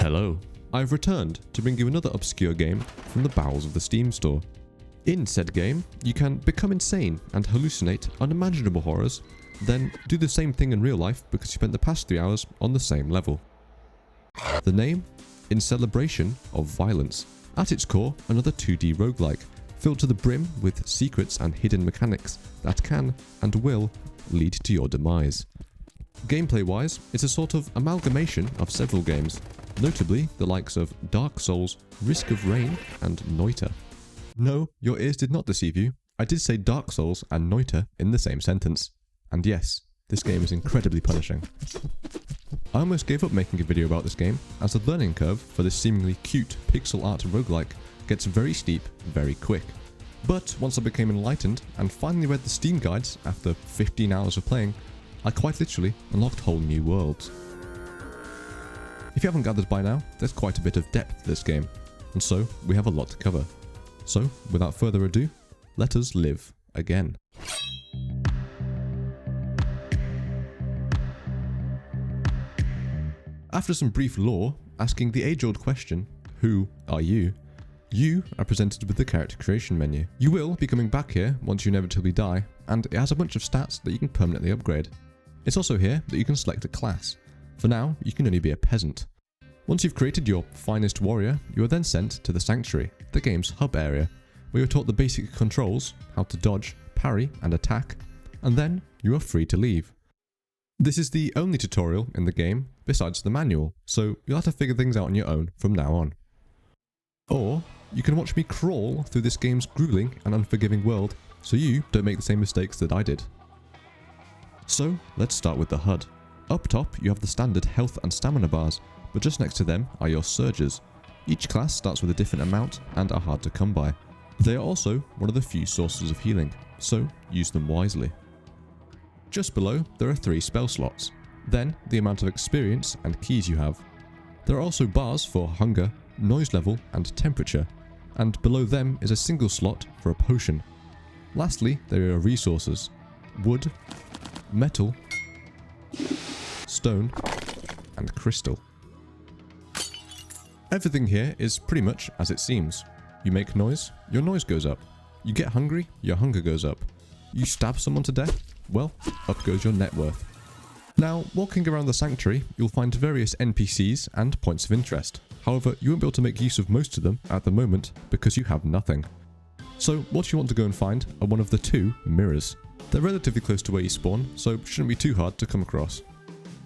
Hello, I've returned to bring you another obscure game from the bowels of the Steam store. In said game, you can become insane and hallucinate unimaginable horrors, then do the same thing in real life because you spent the past 3 hours on the same level. The name? In Celebration of Violence. At its core, another 2D roguelike, filled to the brim with secrets and hidden mechanics that can, and will, lead to your demise. Gameplay-wise, it's a sort of amalgamation of several games, notably the likes of Dark Souls, Risk of Rain, and Noita. No, your ears did not deceive you. I did say Dark Souls and Noita in the same sentence. And yes, this game is incredibly punishing. I almost gave up making a video about this game, as the learning curve for this seemingly cute pixel art roguelike gets very steep very quick. But once I became enlightened and finally read the Steam guides after 15 hours of playing, I quite literally unlocked whole new worlds. If you haven't gathered by now, there's quite a bit of depth to this game, and so we have a lot to cover. So, without further ado, let us live again. After some brief lore, asking the age-old question, who are you? You are presented with the character creation menu. You will be coming back here once you inevitably die, and it has a bunch of stats that you can permanently upgrade. It's also here that you can select a class. For now, you can only be a peasant. Once you've created your finest warrior, you are then sent to the Sanctuary, the game's hub area, where you're taught the basic controls, how to dodge, parry, and attack, and then you are free to leave. This is the only tutorial in the game besides the manual, so you'll have to figure things out on your own from now on. Or, you can watch me crawl through this game's grueling and unforgiving world so you don't make the same mistakes that I did. So, let's start with the HUD. Up top, you have the standard health and stamina bars, but just next to them are your surges. Each class starts with a different amount and are hard to come by. They are also one of the few sources of healing, so use them wisely. Just below, there are 3 spell slots, then the amount of experience and keys you have. There are also bars for hunger, noise level, and temperature, and below them is a single slot for a potion. Lastly, there are resources: wood, metal, stone, and crystal. Everything here is pretty much as it seems. You make noise, your noise goes up. You get hungry, your hunger goes up. You stab someone to death, well, up goes your net worth. Now, walking around the Sanctuary, you'll find various NPCs and points of interest. However, you won't be able to make use of most of them at the moment because you have nothing. So, what you want to go and find are one of the 2 mirrors. They're relatively close to where you spawn, so shouldn't be too hard to come across.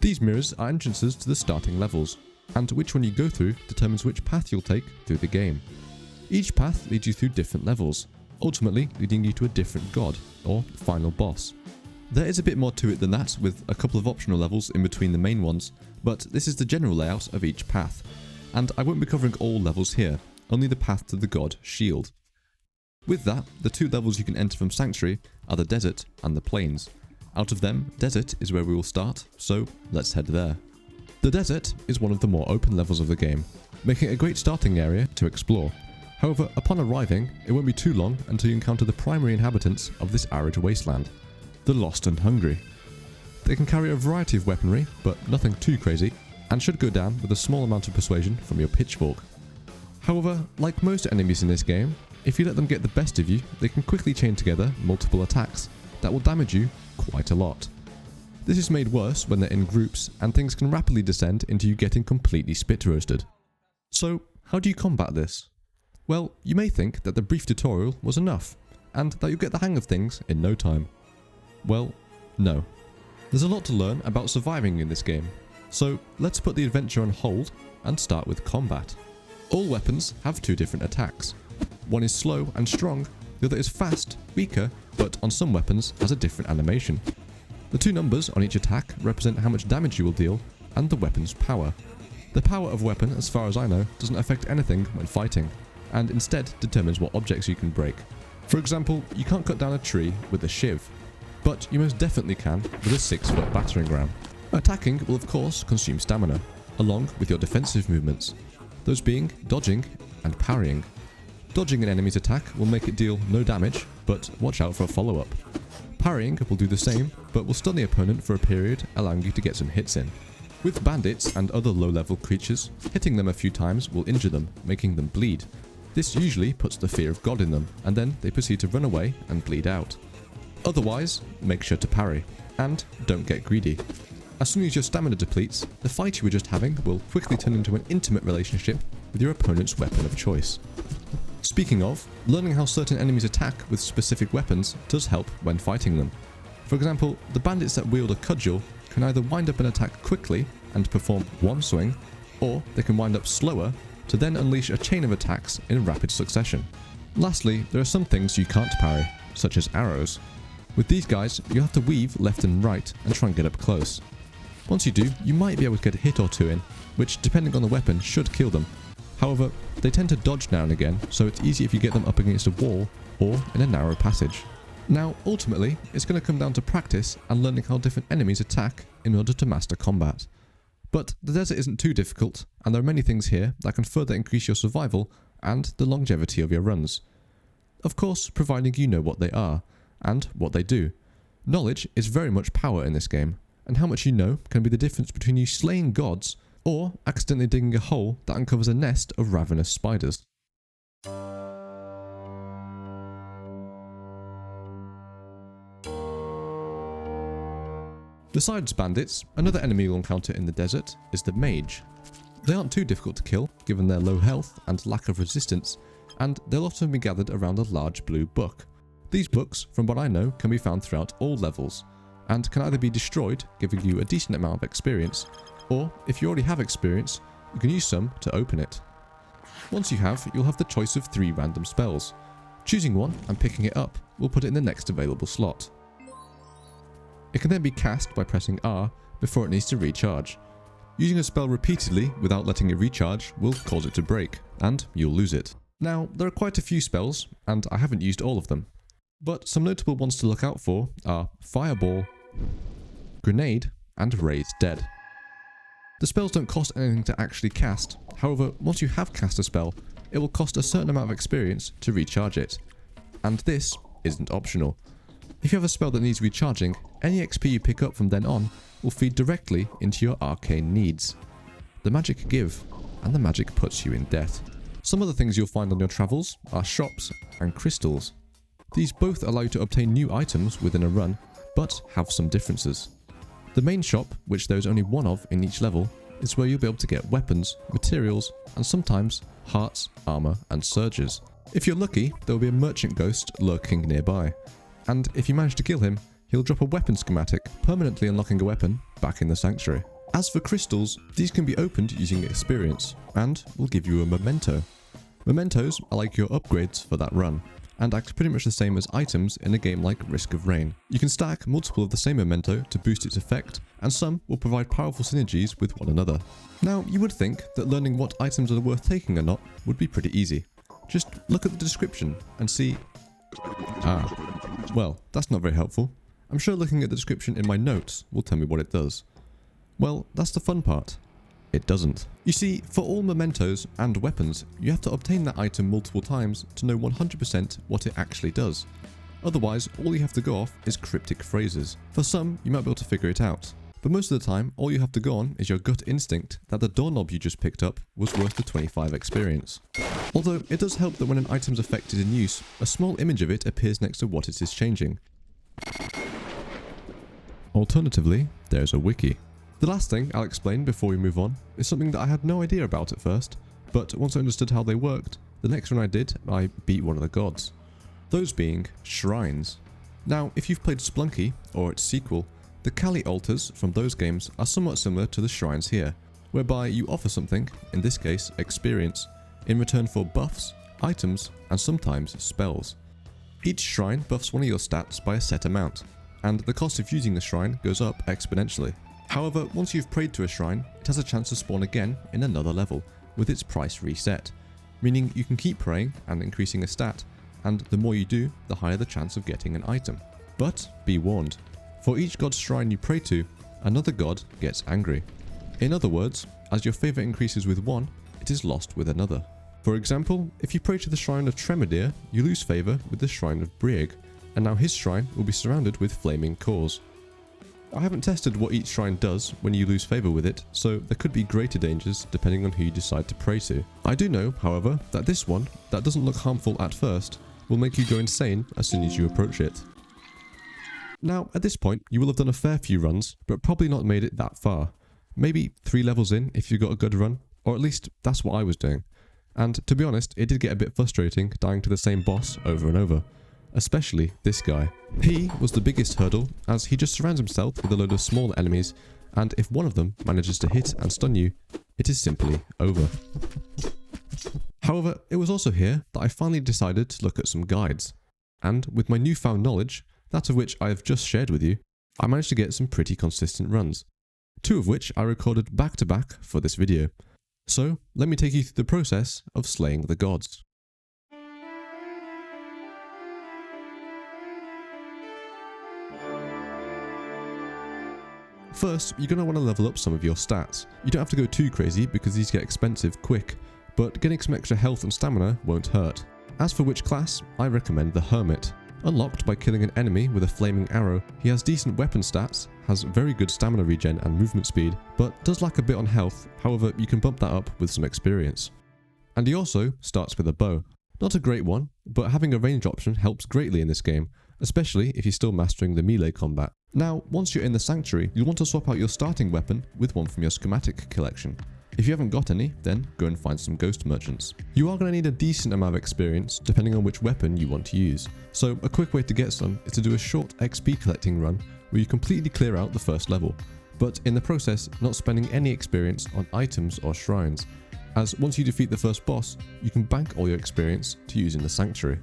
These mirrors are entrances to the starting levels, and which one you go through determines which path you'll take through the game. Each path leads you through different levels, ultimately leading you to a different god, or final boss. There is a bit more to it than that, with a couple of optional levels in between the main ones, but this is the general layout of each path, and I won't be covering all levels here, only the path to the god Shield. With that, the 2 levels you can enter from Sanctuary are the Desert and the Plains. Out of them, Desert is where we will start, so let's head there. The Desert is one of the more open levels of the game, making it a great starting area to explore. However, upon arriving, it won't be too long until you encounter the primary inhabitants of this arid wasteland, the Lost and Hungry. They can carry a variety of weaponry, but nothing too crazy, and should go down with a small amount of persuasion from your pitchfork. However, like most enemies in this game, if you let them get the best of you, they can quickly chain together multiple attacks that will damage you quite a lot. This is made worse when they're in groups, and things can rapidly descend into you getting completely spit roasted. So, how do you combat this? Well, you may think that the brief tutorial was enough, and that you'll get the hang of things in no time. Well, no. There's a lot to learn about surviving in this game, so let's put the adventure on hold and start with combat. All weapons have 2 different attacks. One is slow and strong, the other is fast, weaker, but on some weapons has a different animation. The 2 numbers on each attack represent how much damage you will deal, and the weapon's power. The power of weapon, as far as I know, doesn't affect anything when fighting, and instead determines what objects you can break. For example, you can't cut down a tree with a shiv, but you most definitely can with a 6-foot battering ram. Attacking will of course consume stamina, along with your defensive movements, those being dodging and parrying. Dodging an enemy's attack will make it deal no damage, but watch out for a follow-up. Parrying will do the same, but will stun the opponent for a period, allowing you to get some hits in. With bandits and other low-level creatures, hitting them a few times will injure them, making them bleed. This usually puts the fear of God in them, and then they proceed to run away and bleed out. Otherwise, make sure to parry, and don't get greedy. As soon as your stamina depletes, the fight you were just having will quickly turn into an intimate relationship with your opponent's weapon of choice. Speaking of, learning how certain enemies attack with specific weapons does help when fighting them. For example, the bandits that wield a cudgel can either wind up an attack quickly and perform one swing, or they can wind up slower to then unleash a chain of attacks in rapid succession. Lastly, there are some things you can't parry, such as arrows. With these guys, you'll have to weave left and right and try and get up close. Once you do, you might be able to get a hit or two in, which depending on the weapon should kill them. However, they tend to dodge now and again, so it's easy if you get them up against a wall or in a narrow passage. Now, ultimately, it's going to come down to practice and learning how different enemies attack in order to master combat. But the desert isn't too difficult, and there are many things here that can further increase your survival and the longevity of your runs. Of course, providing you know what they are, and what they do. Knowledge is very much power in this game, and how much you know can be the difference between you slaying gods or accidentally digging a hole that uncovers a nest of ravenous spiders. Besides bandits, another enemy you'll encounter in the desert is the mage. They aren't too difficult to kill, given their low health and lack of resistance, and they'll often be gathered around a large blue book. These books, from what I know, can be found throughout all levels, and can either be destroyed, giving you a decent amount of experience, or if you already have experience, you can use some to open it. Once you have, you'll have the choice of 3 random spells. Choosing one and picking it up will put it in the next available slot. It can then be cast by pressing R before it needs to recharge. Using a spell repeatedly without letting it recharge will cause it to break, and you'll lose it. Now, there are quite a few spells, and I haven't used all of them. But some notable ones to look out for are Fireball, Grenade, and Raise Dead. The spells don't cost anything to actually cast, however, once you have cast a spell, it will cost a certain amount of experience to recharge it. And this isn't optional. If you have a spell that needs recharging, any XP you pick up from then on will feed directly into your arcane needs. The magic give, and the magic puts you in debt. Some other things you'll find on your travels are shops and crystals. These both allow you to obtain new items within a run, but have some differences. The main shop, which there is only one of in each level, is where you'll be able to get weapons, materials, and sometimes hearts, armor, and surges. If you're lucky, there will be a merchant ghost lurking nearby. And if you manage to kill him, he'll drop a weapon schematic, permanently unlocking a weapon back in the sanctuary. As for crystals, these can be opened using experience, and will give you a memento. Mementos are like your upgrades for that run, and act pretty much the same as items in a game like Risk of Rain. You can stack multiple of the same memento to boost its effect, and some will provide powerful synergies with one another. Now, you would think that learning what items are worth taking or not would be pretty easy. Just look at the description and see... well, that's not very helpful. I'm sure looking at the description in my notes will tell me what it does. Well, that's the fun part. It doesn't. You see, for all mementos and weapons, you have to obtain that item multiple times to know 100% what it actually does. Otherwise, all you have to go off is cryptic phrases. For some, you might be able to figure it out. But most of the time, all you have to go on is your gut instinct that the doorknob you just picked up was worth the 25 experience. Although, it does help that when an item's effect is in use, a small image of it appears next to what it is changing. Alternatively, there's a wiki. The last thing I'll explain before we move on is something that I had no idea about at first, but once I understood how they worked, the next one I did, I beat one of the gods. Those being shrines. Now, if you've played Splunky, or its sequel, the Kali altars from those games are somewhat similar to the shrines here, whereby you offer something, in this case experience, in return for buffs, items, and sometimes spells. Each shrine buffs one of your stats by a set amount, and the cost of using the shrine goes up exponentially. However, once you've prayed to a shrine, it has a chance to spawn again in another level, with its price reset, meaning you can keep praying and increasing a stat, and the more you do, the higher the chance of getting an item. But be warned, for each god's shrine you pray to, another god gets angry. In other words, as your favour increases with one, it is lost with another. For example, if you pray to the shrine of Tremedir, you lose favour with the shrine of Brieg, and now his shrine will be surrounded with flaming cores. I haven't tested what each shrine does when you lose favour with it, so there could be greater dangers depending on who you decide to pray to. I do know, however, that this one, that doesn't look harmful at first, will make you go insane as soon as you approach it. Now, at this point, you will have done a fair few runs, but probably not made it that far. Maybe 3 levels in if you got a good run, or at least that's what I was doing. And to be honest, it did get a bit frustrating dying to the same boss over and over. Especially this guy. He was the biggest hurdle, as he just surrounds himself with a load of smaller enemies, and if one of them manages to hit and stun you, it is simply over. However, it was also here that I finally decided to look at some guides. And with my newfound knowledge, that of which I have just shared with you, I managed to get some pretty consistent runs. 2 of which I recorded back to back for this video. So, let me take you through the process of slaying the gods. First, you're going to want to level up some of your stats. You don't have to go too crazy because these get expensive quick, but getting some extra health and stamina won't hurt. As for which class, I recommend the Hermit. Unlocked by killing an enemy with a flaming arrow, he has decent weapon stats, has very good stamina regen and movement speed, but does lack a bit on health. However, you can bump that up with some experience. And he also starts with a bow. Not a great one, but having a range option helps greatly in this game, especially if you're still mastering the melee combat. Now, once you're in the sanctuary, you'll want to swap out your starting weapon with one from your schematic collection. If you haven't got any, then go and find some ghost merchants. You are going to need a decent amount of experience depending on which weapon you want to use. So a quick way to get some is to do a short XP collecting run where you completely clear out the first level, but in the process not spending any experience on items or shrines, as once you defeat the first boss, you can bank all your experience to use in the sanctuary.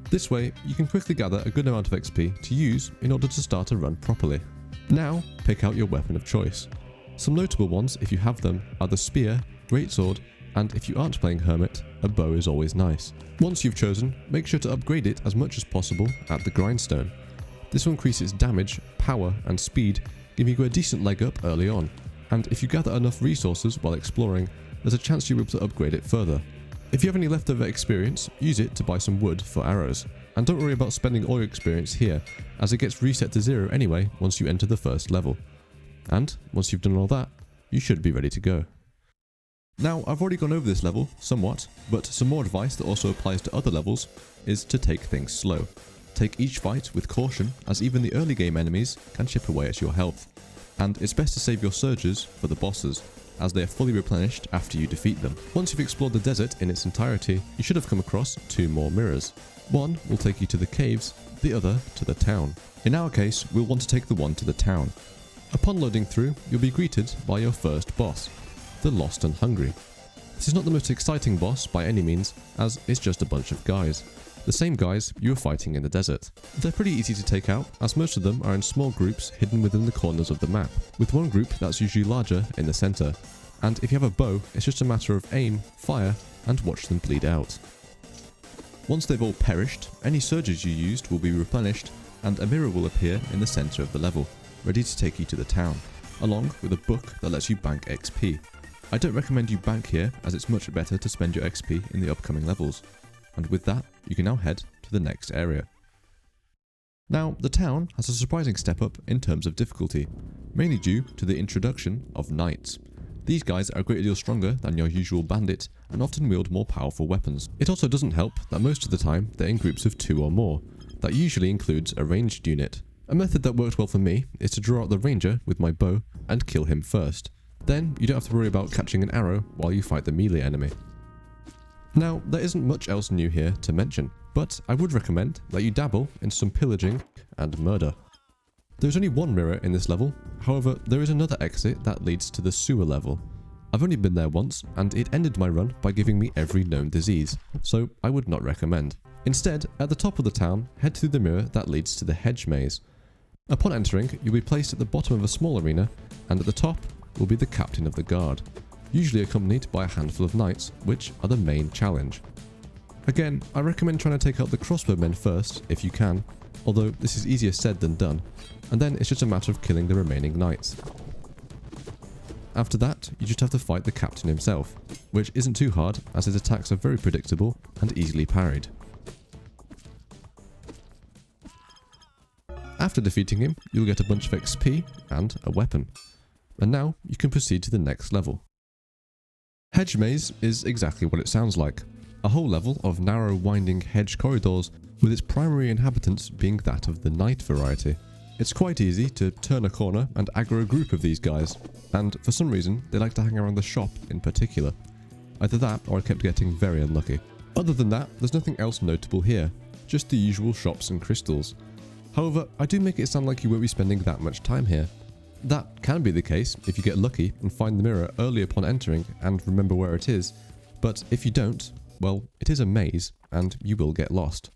This way, you can quickly gather a good amount of XP to use in order to start a run properly. Now, pick out your weapon of choice. Some notable ones, if you have them, are the spear, greatsword, and if you aren't playing Hermit, a bow is always nice. Once you've chosen, make sure to upgrade it as much as possible at the grindstone. This will increase its damage, power, and speed, giving you a decent leg up early on. And if you gather enough resources while exploring, there's a chance you'll be able to upgrade it further. If you have any leftover experience, use it to buy some wood for arrows. And don't worry about spending all your experience here, as it gets reset to 0 anyway once you enter the first level. And once you've done all that, you should be ready to go. Now, I've already gone over this level somewhat, but some more advice that also applies to other levels is to take things slow. Take each fight with caution, as even the early game enemies can chip away at your health. And it's best to save your surges for the bosses, as they are fully replenished after you defeat them. Once you've explored the desert in its entirety, you should have come across 2 more mirrors. One will take you to the caves, the other to the town. In our case, we'll want to take the one to the town. Upon loading through, you'll be greeted by your first boss, the Lost and Hungry. This is not the most exciting boss by any means, as it's just a bunch of guys. The same guys you were fighting in the desert. They're pretty easy to take out, as most of them are in small groups hidden within the corners of the map, with one group that's usually larger in the centre. And if you have a bow, it's just a matter of aim, fire, and watch them bleed out. Once they've all perished, any surges you used will be replenished, and a mirror will appear in the centre of the level, ready to take you to the town, along with a book that lets you bank XP. I don't recommend you bank here, as it's much better to spend your XP in the upcoming levels. And with that, you can now head to the next area. Now, the town has a surprising step up in terms of difficulty, mainly due to the introduction of knights. These guys are a great deal stronger than your usual bandit and often wield more powerful weapons. It also doesn't help that most of the time they're in groups of 2 or more. That usually includes a ranged unit. A method that worked well for me is to draw out the ranger with my bow and kill him first. Then you don't have to worry about catching an arrow while you fight the melee enemy. Now, there isn't much else new here to mention, but I would recommend that you dabble in some pillaging and murder. There's only one mirror in this level, however there is another exit that leads to the sewer level. I've only been there once, and it ended my run by giving me every known disease, so I would not recommend. Instead, at the top of the town, head through the mirror that leads to the hedge maze. Upon entering, you'll be placed at the bottom of a small arena, and at the top will be the captain of the guard, usually accompanied by a handful of knights, which are the main challenge. Again, I recommend trying to take out the crossbowmen first, if you can, although this is easier said than done, and then it's just a matter of killing the remaining knights. After that, you just have to fight the captain himself, which isn't too hard as his attacks are very predictable and easily parried. After defeating him, you'll get a bunch of XP and a weapon. And now you can proceed to the next level. Hedge Maze is exactly what it sounds like. A whole level of narrow winding hedge corridors with its primary inhabitants being that of the knight variety. It's quite easy to turn a corner and aggro a group of these guys, and for some reason they like to hang around the shop in particular. Either that or I kept getting very unlucky. Other than that, there's nothing else notable here, just the usual shops and crystals. However, I do make it sound like you won't be spending that much time here. That can be the case if you get lucky and find the mirror early upon entering and remember where it is, but if you don't, well, it is a maze and you will get lost.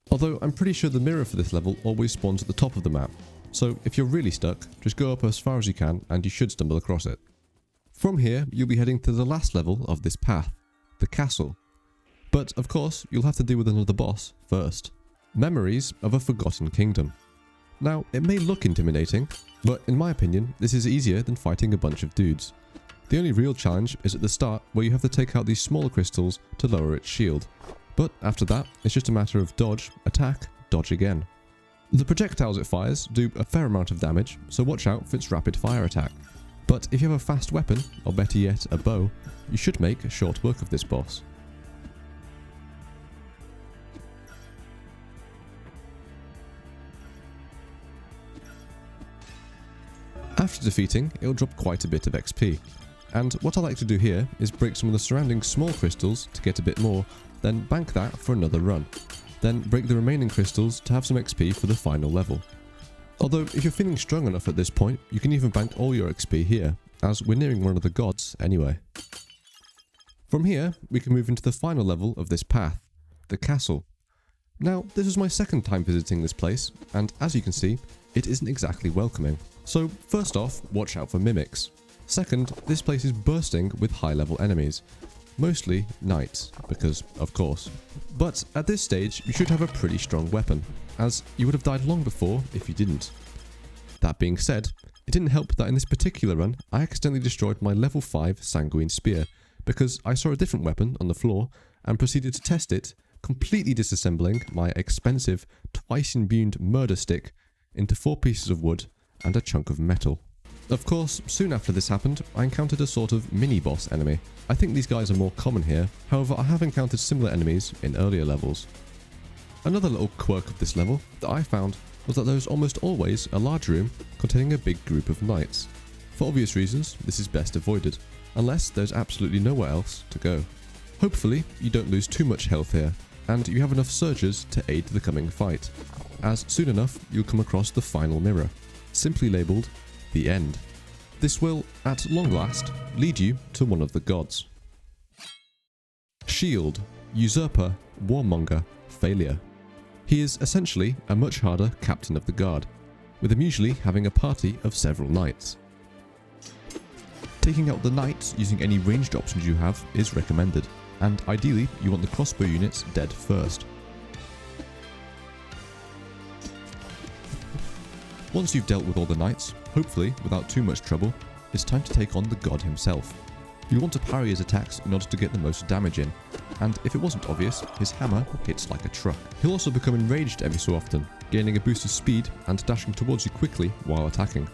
Although I'm pretty sure the mirror for this level always spawns at the top of the map, so if you're really stuck, just go up as far as you can and you should stumble across it. From here, you'll be heading to the last level of this path, the castle. But of course, you'll have to deal with another boss first. Memories of a Forgotten Kingdom. Now, it may look intimidating, but in my opinion, this is easier than fighting a bunch of dudes. The only real challenge is at the start, where you have to take out these smaller crystals to lower its shield. But after that, it's just a matter of dodge, attack, dodge again. The projectiles it fires do a fair amount of damage, so watch out for its rapid fire attack. But if you have a fast weapon, or better yet a bow, you should make short work of this boss. After defeating, it'll drop quite a bit of XP. And what I like to do here is break some of the surrounding small crystals to get a bit more, then bank that for another run. Then break the remaining crystals to have some XP for the final level. Although if you're feeling strong enough at this point, you can even bank all your XP here, as we're nearing one of the gods anyway. From here, we can move into the final level of this path, the castle. Now, this was my second time visiting this place, and as you can see, it isn't exactly welcoming. So first off, watch out for mimics. Second, this place is bursting with high-level enemies. Mostly knights, because of course. But at this stage, you should have a pretty strong weapon, as you would have died long before if you didn't. That being said, it didn't help that in this particular run, I accidentally destroyed my level 5 sanguine spear, because I saw a different weapon on the floor and proceeded to test it, completely disassembling my expensive, twice-imbued murder stick into 4 pieces of wood and a chunk of metal. Of course, soon after this happened, I encountered a sort of mini-boss enemy. I think these guys are more common here, however I have encountered similar enemies in earlier levels. Another little quirk of this level that I found was that there was almost always a large room containing a big group of knights. For obvious reasons, this is best avoided, unless there's absolutely nowhere else to go. Hopefully, you don't lose too much health here, and you have enough surges to aid the coming fight, as soon enough you'll come across the final mirror, simply labelled the end. This will, at long last, lead you to one of the gods. Shield, Usurper, Warmonger, Failure. He is essentially a much harder captain of the guard, with him usually having a party of several knights. Taking out the knights using any ranged options you have is recommended, and ideally you want the crossbow units dead first. Once you've dealt with all the knights, hopefully without too much trouble, it's time to take on the god himself. You'll want to parry his attacks in order to get the most damage in, and if it wasn't obvious, his hammer hits like a truck. He'll also become enraged every so often, gaining a boost of speed and dashing towards you quickly while attacking.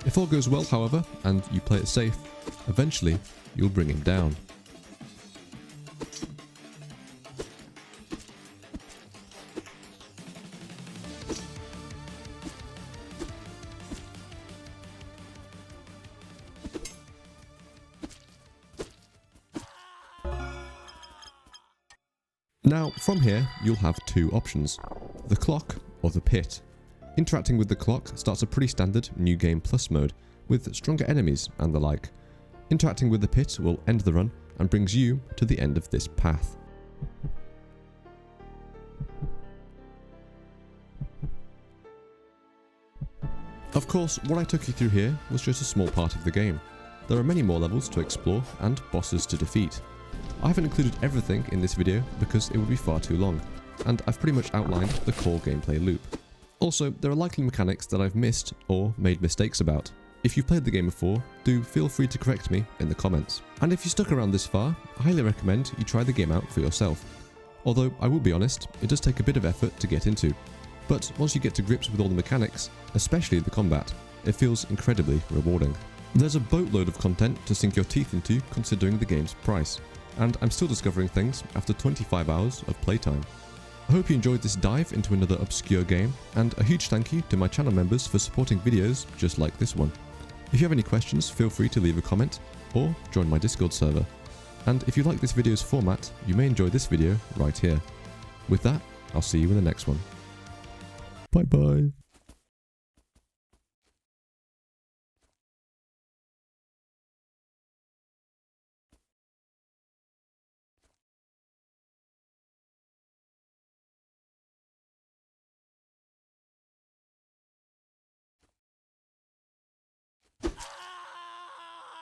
If all goes well, however, and you play it safe, eventually you'll bring him down. Now, from here, you'll have 2 options, the clock or the pit. Interacting with the clock starts a pretty standard New Game Plus mode, with stronger enemies and the like. Interacting with the pit will end the run and brings you to the end of this path. Of course, what I took you through here was just a small part of the game. There are many more levels to explore and bosses to defeat. I haven't included everything in this video because it would be far too long, and I've pretty much outlined the core gameplay loop. Also, there are likely mechanics that I've missed or made mistakes about. If you've played the game before, do feel free to correct me in the comments. And if you stuck around this far, I highly recommend you try the game out for yourself. Although, I will be honest, it does take a bit of effort to get into. But once you get to grips with all the mechanics, especially the combat, it feels incredibly rewarding. There's a boatload of content to sink your teeth into considering the game's price, and I'm still discovering things after 25 hours of playtime. I hope you enjoyed this dive into another obscure game, and a huge thank you to my channel members for supporting videos just like this one. If you have any questions, feel free to leave a comment, or join my Discord server. And if you like this video's format, you may enjoy this video right here. With that, I'll see you in the next one. Bye bye.